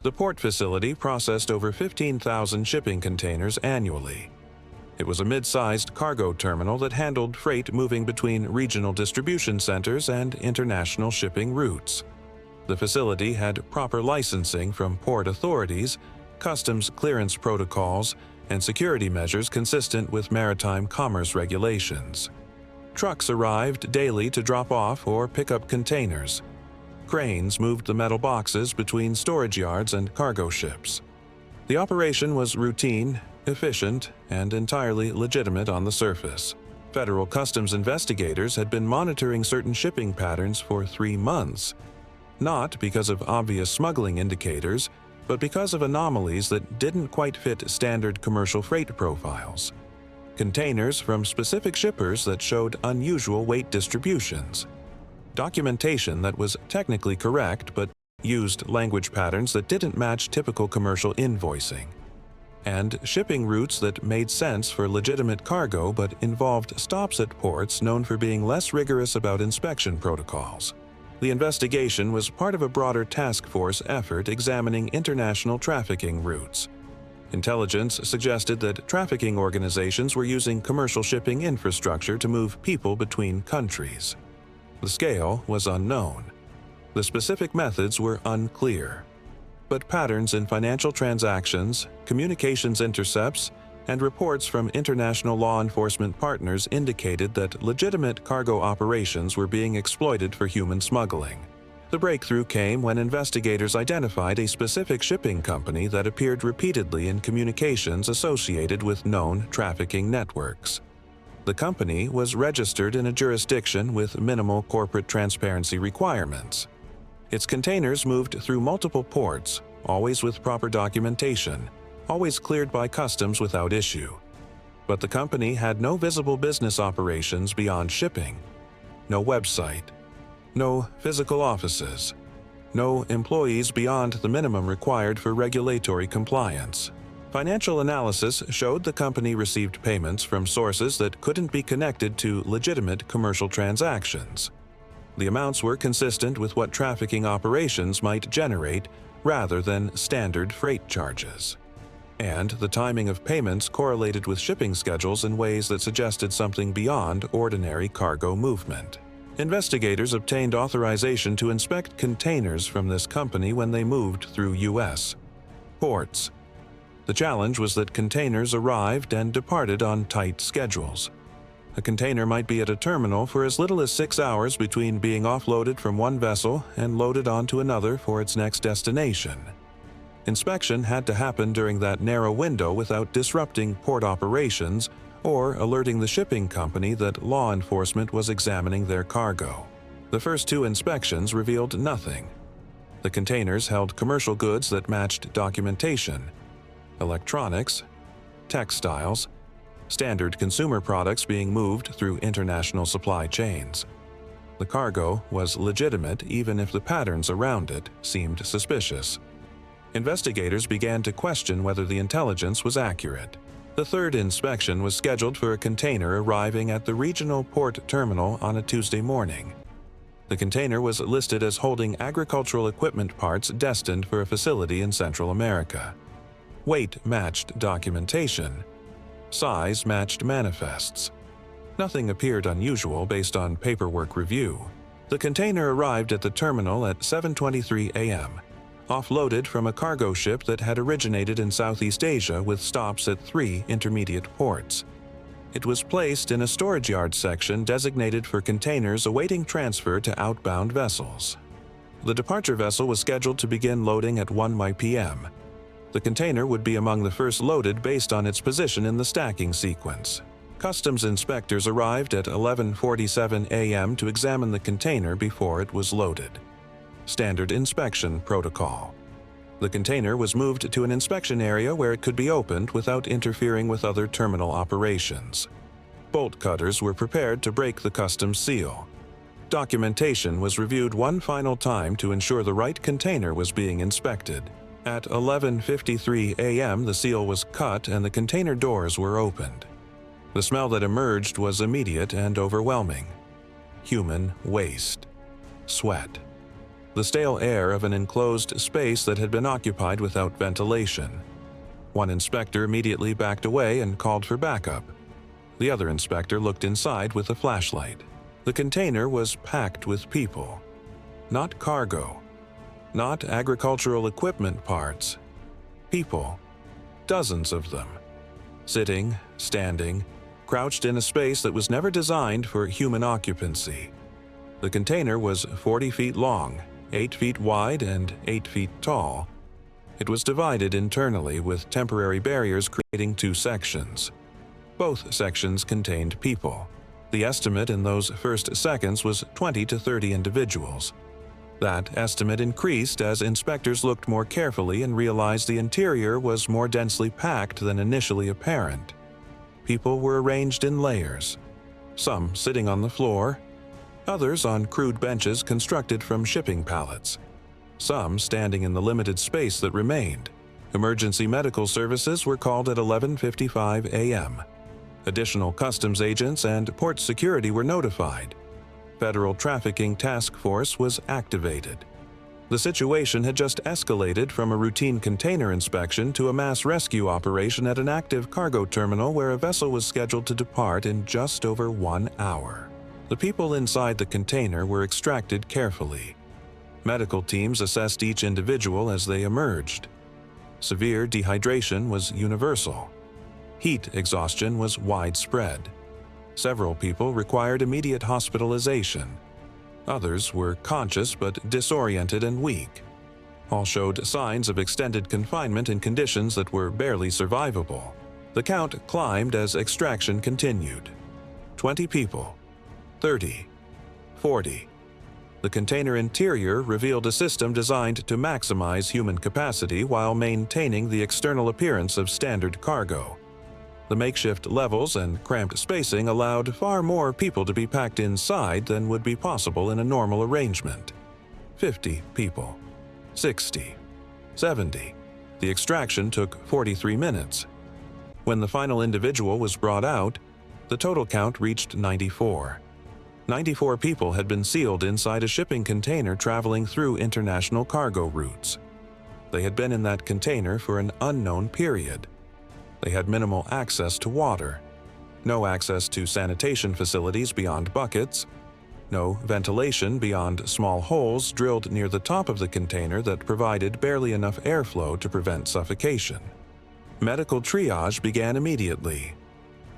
The port facility processed over 15,000 shipping containers annually. It was a mid-sized cargo terminal that handled freight moving between regional distribution centers and international shipping routes. The facility had proper licensing from port authorities, customs clearance protocols, and security measures consistent with maritime commerce regulations. Trucks arrived daily to drop off or pick up containers. Cranes moved the metal boxes between storage yards and cargo ships. The operation was routine, efficient, and entirely legitimate on the surface. Federal customs investigators had been monitoring certain shipping patterns for 3 months, not because of obvious smuggling indicators, but because of anomalies that didn't quite fit standard commercial freight profiles. Containers from specific shippers that showed unusual weight distributions. Documentation that was technically correct but used language patterns that didn't match typical commercial invoicing. And shipping routes that made sense for legitimate cargo but involved stops at ports known for being less rigorous about inspection protocols. The investigation was part of a broader task force effort examining international trafficking routes. Intelligence suggested that trafficking organizations were using commercial shipping infrastructure to move people between countries. The scale was unknown. The specific methods were unclear. But patterns in financial transactions, communications intercepts, and reports from international law enforcement partners indicated that legitimate cargo operations were being exploited for human smuggling. The breakthrough came when investigators identified a specific shipping company that appeared repeatedly in communications associated with known trafficking networks. The company was registered in a jurisdiction with minimal corporate transparency requirements. Its containers moved through multiple ports, always with proper documentation, always cleared by customs without issue. But the company had no visible business operations beyond shipping, no website, no physical offices, no employees beyond the minimum required for regulatory compliance. Financial analysis showed the company received payments from sources that couldn't be connected to legitimate commercial transactions. The amounts were consistent with what trafficking operations might generate rather than standard freight charges. And the timing of payments correlated with shipping schedules in ways that suggested something beyond ordinary cargo movement. Investigators obtained authorization to inspect containers from this company when they moved through U.S. ports. The challenge was that containers arrived and departed on tight schedules. A container might be at a terminal for as little as 6 hours between being offloaded from one vessel and loaded onto another for its next destination. Inspection had to happen during that narrow window without disrupting port operations or alerting the shipping company that law enforcement was examining their cargo. The first 2 inspections revealed nothing. The containers held commercial goods that matched documentation, electronics, textiles, standard consumer products being moved through international supply chains. The cargo was legitimate even if the patterns around it seemed suspicious. Investigators began to question whether the intelligence was accurate. The 3rd inspection was scheduled for a container arriving at the regional port terminal on a Tuesday morning. The container was listed as holding agricultural equipment parts destined for a facility in Central America. Weight matched documentation. Size matched manifests. Nothing appeared unusual based on paperwork review. The container arrived at the terminal at 7:23 a.m., offloaded from a cargo ship that had originated in Southeast Asia with stops at 3 intermediate ports. It was placed in a storage yard section designated for containers awaiting transfer to outbound vessels. The departure vessel was scheduled to begin loading at 1 p.m. The container would be among the first loaded based on its position in the stacking sequence. Customs inspectors arrived at 11:47 a.m. to examine the container before it was loaded. Standard inspection protocol. The container was moved to an inspection area where it could be opened without interfering with other terminal operations. Bolt cutters were prepared to break the customs seal. Documentation was reviewed one final time to ensure the right container was being inspected. At 11:53 a.m., the seal was cut and the container doors were opened. The smell that emerged was immediate and overwhelming. Human waste. Sweat. the stale air of an enclosed space that had been occupied without ventilation. One inspector immediately backed away and called for backup. The other inspector looked inside with a flashlight. The container was packed with people. Not cargo. Not agricultural equipment parts. People. Dozens of them. Sitting, standing, crouched in a space that was never designed for human occupancy. The container was 40 feet long, 8 feet wide, and 8 feet tall. It was divided internally with temporary barriers creating two sections. Both sections contained people. The estimate in those first seconds was 20 to 30 individuals. That estimate increased as inspectors looked more carefully and realized the interior was more densely packed than initially apparent. People were arranged in layers, some sitting on the floor, others on crude benches constructed from shipping pallets, some standing in the limited space that remained. Emergency medical services were called at 11:55 a.m. Additional customs agents and port security were notified. Federal Trafficking Task Force was activated. The situation had just escalated from a routine container inspection to a mass rescue operation at an active cargo terminal where a vessel was scheduled to depart in just over 1 hour. The people inside the container were extracted carefully. Medical teams assessed each individual as they emerged. Severe dehydration was universal. Heat exhaustion was widespread. Several people required immediate hospitalization. Others were conscious but disoriented and weak. All showed signs of extended confinement in conditions that were barely survivable. The count climbed as extraction continued. 20 people, 30, 40. The container interior revealed a system designed to maximize human capacity while maintaining the external appearance of standard cargo. The makeshift levels and cramped spacing allowed far more people to be packed inside than would be possible in a normal arrangement. 50 people. 60. 70. The extraction took 43 minutes. When the final individual was brought out, the total count reached 94. 94 people had been sealed inside a shipping container traveling through international cargo routes. They had been in that container for an unknown period. They had minimal access to water, no access to sanitation facilities beyond buckets, no ventilation beyond small holes drilled near the top of the container that provided barely enough airflow to prevent suffocation. Medical triage began immediately.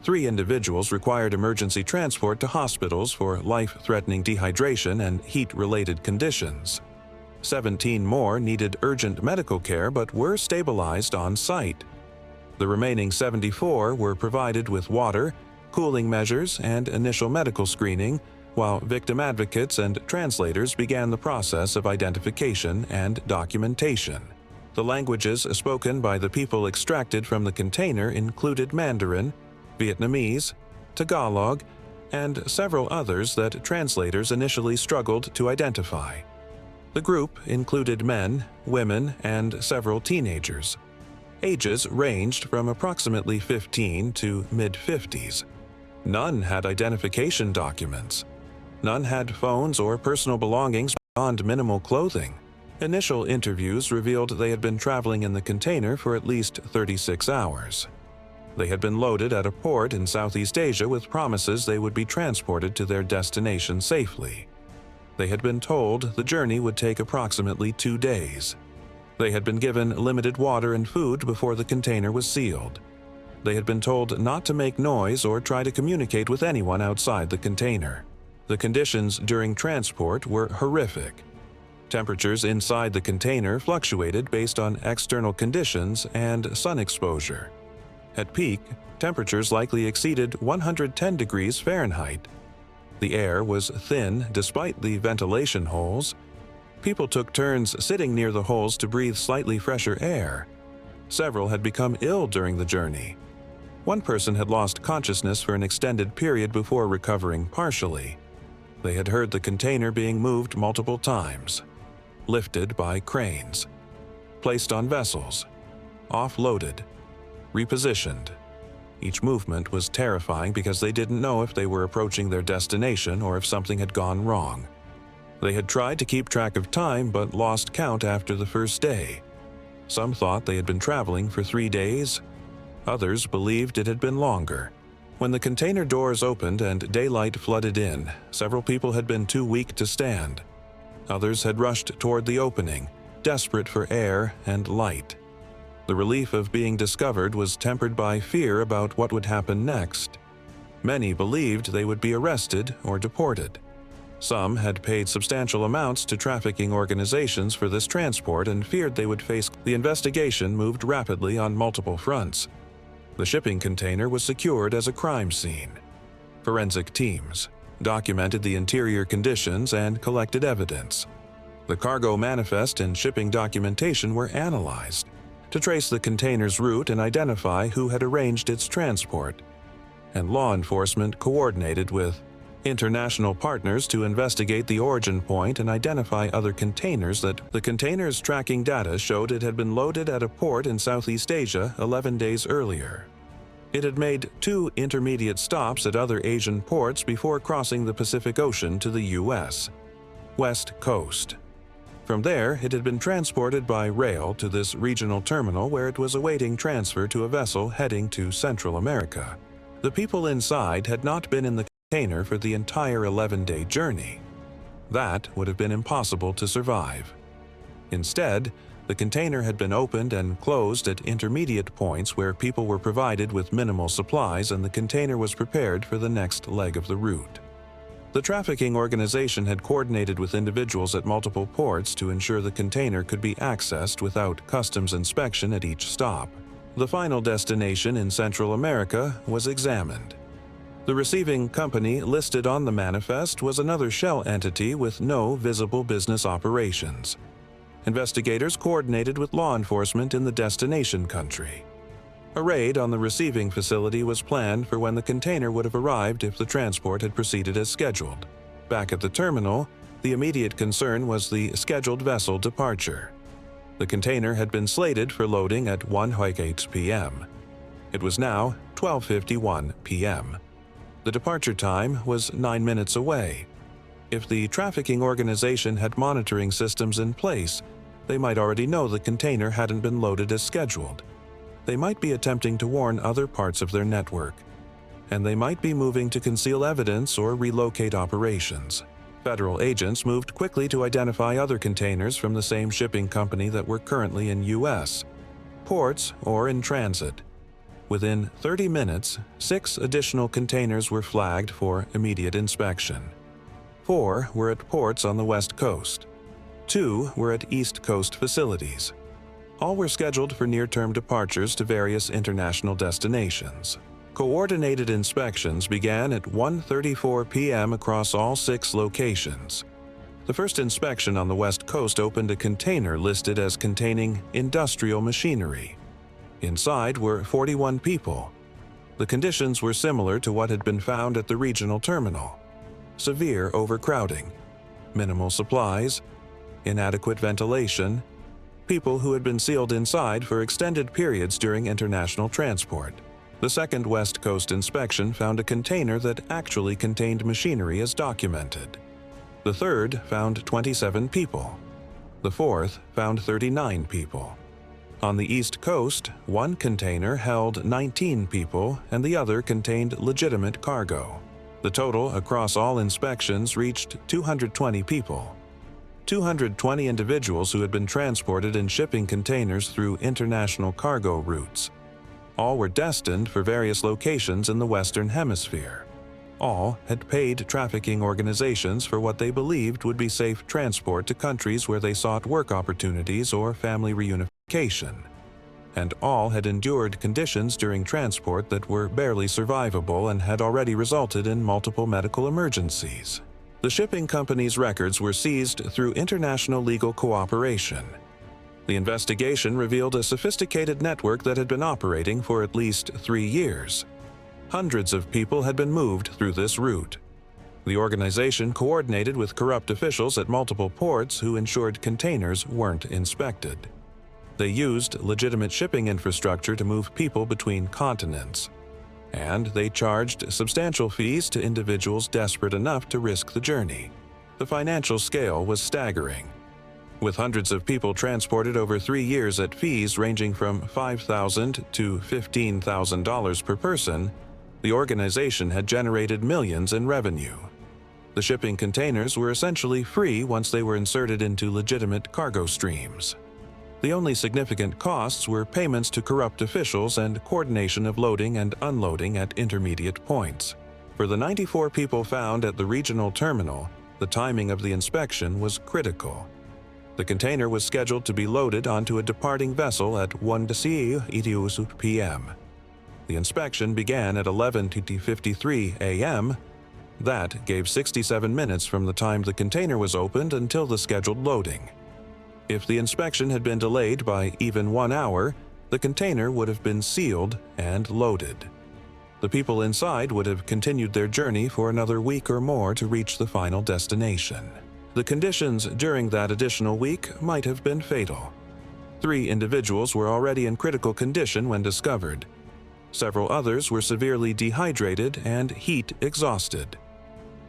3 individuals required emergency transport to hospitals for life-threatening dehydration and heat-related conditions. 17 more needed urgent medical care but were stabilized on site. The remaining 74 were provided with water, cooling measures, and initial medical screening, while victim advocates and translators began the process of identification and documentation. The languages spoken by the people extracted from the container included Mandarin, Vietnamese, Tagalog, and several others that translators initially struggled to identify. The group included men, women, and several teenagers. Ages ranged from approximately 15 to mid-50s. None had identification documents. None had phones or personal belongings beyond minimal clothing. Initial interviews revealed they had been traveling in the container for at least 36 hours. They had been loaded at a port in Southeast Asia with promises they would be transported to their destination safely. They had been told the journey would take approximately 2 days. They had been given limited water and food before the container was sealed. They had been told not to make noise or try to communicate with anyone outside the container. The conditions during transport were horrific. Temperatures inside the container fluctuated based on external conditions and sun exposure. At peak, temperatures likely exceeded 110 degrees Fahrenheit. The air was thin despite the ventilation holes. People took turns sitting near the holes to breathe slightly fresher air. Several had become ill during the journey. One person had lost consciousness for an extended period before recovering partially. They had heard the container being moved multiple times, lifted by cranes, placed on vessels, offloaded, repositioned. Each movement was terrifying because they didn't know if they were approaching their destination or if something had gone wrong. They had tried to keep track of time but lost count after the first day. Some thought they had been traveling for 3 days. Others believed it had been longer. When the container doors opened and daylight flooded in, several people had been too weak to stand. Others had rushed toward the opening, desperate for air and light. The relief of being discovered was tempered by fear about what would happen next. Many believed they would be arrested or deported. Some had paid substantial amounts to trafficking organizations for this transport and feared they would face. The investigation moved rapidly on multiple fronts. The shipping container was secured as a crime scene. Forensic teams documented the interior conditions and collected evidence. The cargo manifest and shipping documentation were analyzed to trace the container's route and identify who had arranged its transport. And law enforcement coordinated with international partners to investigate the origin point and identify other containers. That the container's tracking data showed it had been loaded at a port in Southeast Asia 11 days earlier. It had made 2 intermediate stops at other Asian ports before crossing the Pacific Ocean to the U.S. West Coast. From there, it had been transported by rail to this regional terminal where it was awaiting transfer to a vessel heading to Central America. The people inside had not been in the container for the entire 11-day journey. That would have been impossible to survive. Instead, the container had been opened and closed at intermediate points where people were provided with minimal supplies and the container was prepared for the next leg of the route. The trafficking organization had coordinated with individuals at multiple ports to ensure the container could be accessed without customs inspection at each stop. The final destination in Central America was examined. The receiving company listed on the manifest was another shell entity with no visible business operations. Investigators coordinated with law enforcement in the destination country. A raid on the receiving facility was planned for when the container would have arrived if the transport had proceeded as scheduled. Back at the terminal, the immediate concern was the scheduled vessel departure. The container had been slated for loading at 1:08 p.m. It was now 12:51 p.m. The departure time was 9 minutes away. If the trafficking organization had monitoring systems in place, they might already know the container hadn't been loaded as scheduled. They might be attempting to warn other parts of their network. And they might be moving to conceal evidence or relocate operations. Federal agents moved quickly to identify other containers from the same shipping company that were currently in U.S. ports or in transit. Within 30 minutes, 6 additional containers were flagged for immediate inspection. 4 were at ports on the West Coast. 2 were at East Coast facilities. All were scheduled for near-term departures to various international destinations. Coordinated inspections began at 1:34 p.m. across all 6 locations. The first inspection on the West Coast opened a container listed as containing industrial machinery. Inside were 41 people. The conditions were similar to what had been found at the regional terminal. Severe overcrowding, minimal supplies, inadequate ventilation, people who had been sealed inside for extended periods during international transport. The second West Coast inspection found a container that actually contained machinery as documented. The third found 27 people. The fourth found 39 people. On the East Coast, one container held 19 people and the other contained legitimate cargo. The total across all inspections reached 220 people. 220 individuals who had been transported in shipping containers through international cargo routes. All were destined for various locations in the Western Hemisphere. All had paid trafficking organizations for what they believed would be safe transport to countries where they sought work opportunities or family reunification. And all had endured conditions during transport that were barely survivable and had already resulted in multiple medical emergencies. The shipping company's records were seized through international legal cooperation. The investigation revealed a sophisticated network that had been operating for at least 3 years. Hundreds of people had been moved through this route. The organization coordinated with corrupt officials at multiple ports who ensured containers weren't inspected. They used legitimate shipping infrastructure to move people between continents. And they charged substantial fees to individuals desperate enough to risk the journey. The financial scale was staggering. With hundreds of people transported over 3 years at fees ranging from $5,000 to $15,000 per person, the organization had generated millions in revenue. The shipping containers were essentially free once they were inserted into legitimate cargo streams. The only significant costs were payments to corrupt officials and coordination of loading and unloading at intermediate points. For the 94 people found at the regional terminal, the timing of the inspection was critical. The container was scheduled to be loaded onto a departing vessel at 1:10 p.m. The inspection began at 11:53 a.m. That gave 67 minutes from the time the container was opened until the scheduled loading. If the inspection had been delayed by even 1 hour, the container would have been sealed and loaded. The people inside would have continued their journey for another week or more to reach the final destination. The conditions during that additional week might have been fatal. 3 individuals were already in critical condition when discovered. Several others were severely dehydrated and heat exhausted.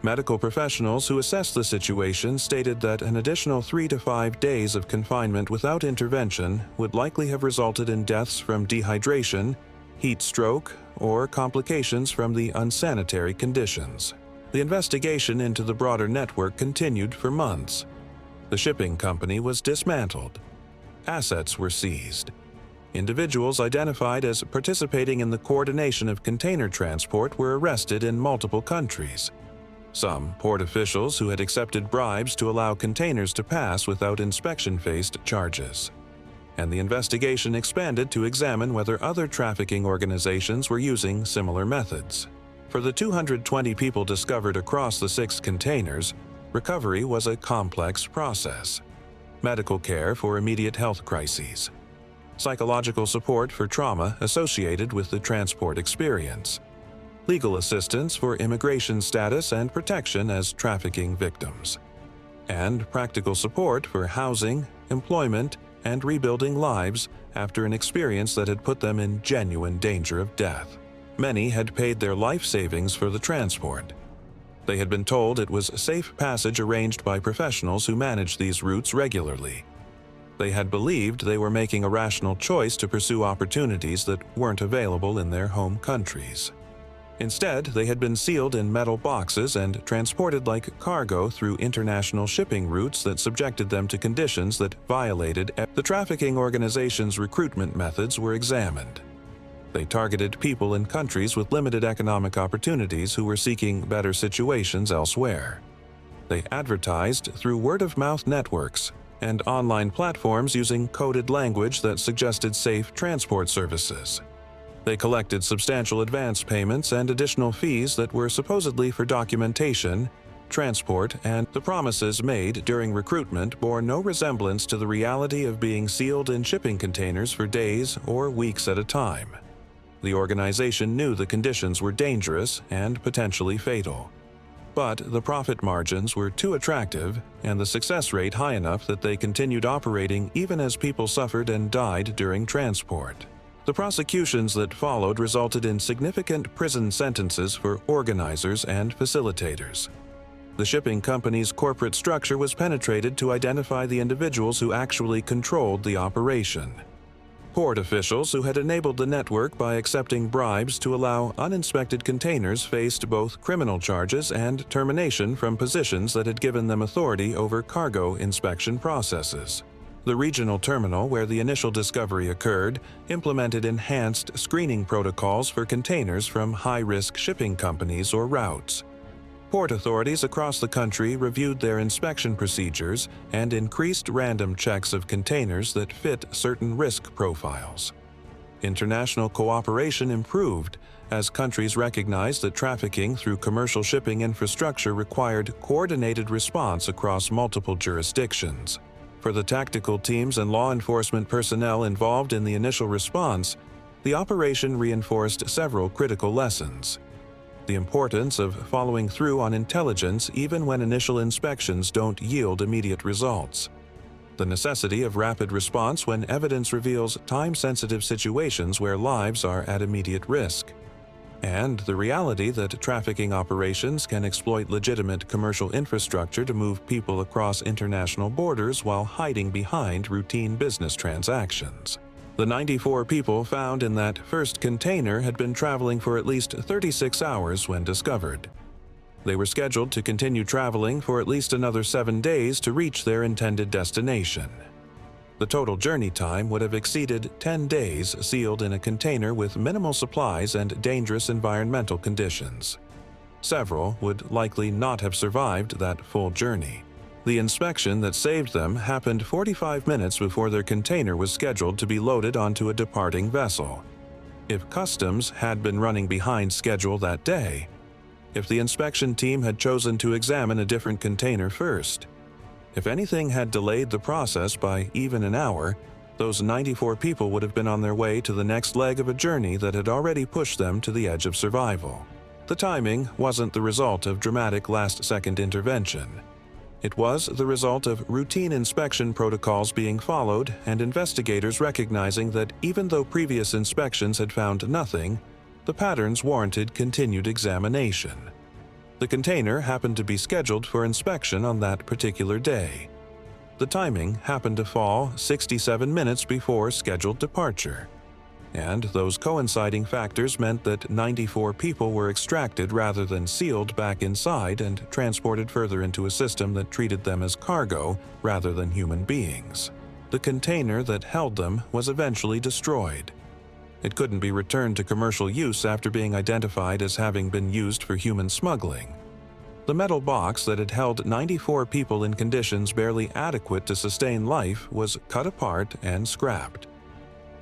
Medical professionals who assessed the situation stated that an additional 3 to 5 days of confinement without intervention would likely have resulted in deaths from dehydration, heat stroke, or complications from the unsanitary conditions. The investigation into the broader network continued for months. The shipping company was dismantled. Assets were seized. Individuals identified as participating in the coordination of container transport were arrested in multiple countries. Some port officials who had accepted bribes to allow containers to pass without inspection faced charges. And the investigation expanded to examine whether other trafficking organizations were using similar methods. For the 220 people discovered across the 6 containers, recovery was a complex process. Medical care for immediate health crises, psychological support for trauma associated with the transport experience, legal assistance for immigration status and protection as trafficking victims, and practical support for housing, employment, and rebuilding lives after an experience that had put them in genuine danger of death. Many had paid their life savings for the transport. They had been told it was safe passage arranged by professionals who managed these routes regularly. They had believed they were making a rational choice to pursue opportunities that weren't available in their home countries. Instead, they had been sealed in metal boxes and transported like cargo through international shipping routes that subjected them to conditions that violated. The trafficking organization's recruitment methods were examined. They targeted people in countries with limited economic opportunities who were seeking better situations elsewhere. They advertised through word-of-mouth networks and online platforms using coded language that suggested safe transport services. They collected substantial advance payments and additional fees that were supposedly for documentation, transport, and the promises made during recruitment bore no resemblance to the reality of being sealed in shipping containers for days or weeks at a time. The organization knew the conditions were dangerous and potentially fatal. But the profit margins were too attractive and the success rate high enough that they continued operating even as people suffered and died during transport. The prosecutions that followed resulted in significant prison sentences for organizers and facilitators. The shipping company's corporate structure was penetrated to identify the individuals who actually controlled the operation. Port officials who had enabled the network by accepting bribes to allow uninspected containers faced both criminal charges and termination from positions that had given them authority over cargo inspection processes. The regional terminal where the initial discovery occurred implemented enhanced screening protocols for containers from high-risk shipping companies or routes. Port authorities across the country reviewed their inspection procedures and increased random checks of containers that fit certain risk profiles. International cooperation improved as countries recognized that trafficking through commercial shipping infrastructure required coordinated response across multiple jurisdictions. For the tactical teams and law enforcement personnel involved in the initial response, the operation reinforced several critical lessons. The importance of following through on intelligence even when initial inspections don't yield immediate results. The necessity of rapid response when evidence reveals time-sensitive situations where lives are at immediate risk. and the reality that trafficking operations can exploit legitimate commercial infrastructure to move people across international borders while hiding behind routine business transactions. The 94 people found in that first container had been traveling for at least 36 hours when discovered. They were scheduled to continue traveling for at least another 7 days to reach their intended destination. The total journey time would have exceeded 10 days sealed in a container with minimal supplies and dangerous environmental conditions. Several would likely not have survived that full journey. The inspection that saved them happened 45 minutes before their container was scheduled to be loaded onto a departing vessel. If customs had been running behind schedule that day, if the inspection team had chosen to examine a different container first, if anything had delayed the process by even an hour, those 94 people would have been on their way to the next leg of a journey that had already pushed them to the edge of survival. The timing wasn't the result of dramatic last-second intervention. It was the result of routine inspection protocols being followed and investigators recognizing that even though previous inspections had found nothing, the patterns warranted continued examination. The container happened to be scheduled for inspection on that particular day. The timing happened to fall 67 minutes before scheduled departure, and those coinciding factors meant that 94 people were extracted rather than sealed back inside and transported further into a system that treated them as cargo rather than human beings. The container that held them was eventually destroyed. It couldn't be returned to commercial use after being identified as having been used for human smuggling. The metal box that had held 94 people in conditions barely adequate to sustain life was cut apart and scrapped.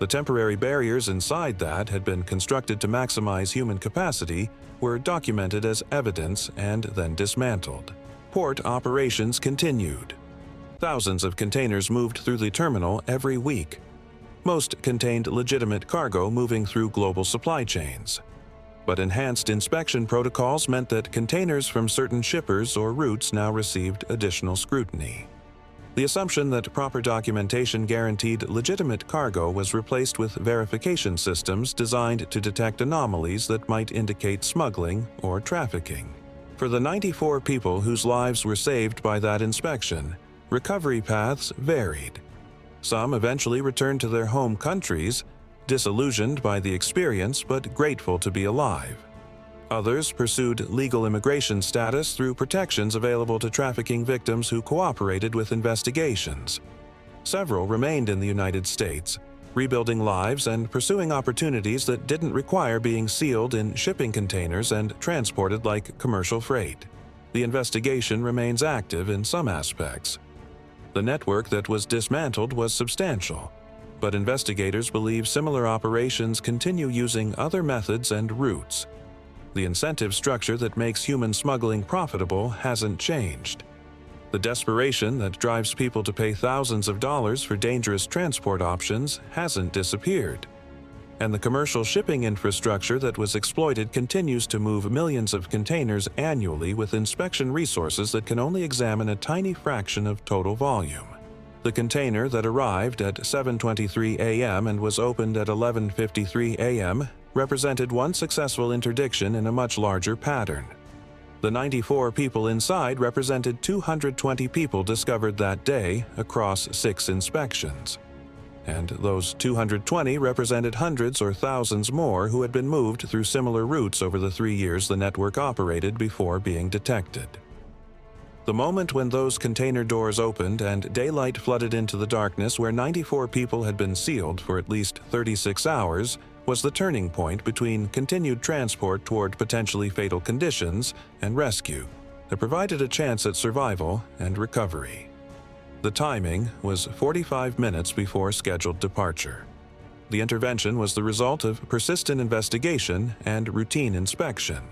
The temporary barriers inside that had been constructed to maximize human capacity were documented as evidence and then dismantled. Port operations continued. Thousands of containers moved through the terminal every week. Most contained legitimate cargo moving through global supply chains. But enhanced inspection protocols meant that containers from certain shippers or routes now received additional scrutiny. The assumption that proper documentation guaranteed legitimate cargo was replaced with verification systems designed to detect anomalies that might indicate smuggling or trafficking. For the 94 people whose lives were saved by that inspection, recovery paths varied. Some eventually returned to their home countries, disillusioned by the experience but grateful to be alive. Others pursued legal immigration status through protections available to trafficking victims who cooperated with investigations. Several remained in the United States, rebuilding lives and pursuing opportunities that didn't require being sealed in shipping containers and transported like commercial freight. The investigation remains active in some aspects. The network that was dismantled was substantial, but investigators believe similar operations continue using other methods and routes. The incentive structure that makes human smuggling profitable hasn't changed. The desperation that drives people to pay thousands of dollars for dangerous transport options hasn't disappeared. And the commercial shipping infrastructure that was exploited continues to move millions of containers annually with inspection resources that can only examine a tiny fraction of total volume. The container that arrived at 7:23 a.m. and was opened at 11:53 a.m. represented one successful interdiction in a much larger pattern. The 94 people inside represented 220 people discovered that day across 6 inspections. And those 220 represented hundreds or thousands more who had been moved through similar routes over the 3 years the network operated before being detected. The moment when those container doors opened and daylight flooded into the darkness where 94 people had been sealed for at least 36 hours was the turning point between continued transport toward potentially fatal conditions and rescue that provided a chance at survival and recovery. The timing was 45 minutes before scheduled departure. The intervention was the result of persistent investigation and routine inspection.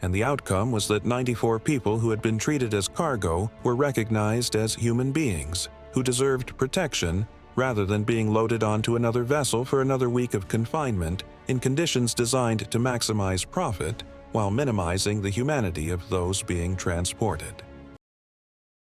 And the outcome was that 94 people who had been treated as cargo were recognized as human beings who deserved protection rather than being loaded onto another vessel for another week of confinement in conditions designed to maximize profit while minimizing the humanity of those being transported.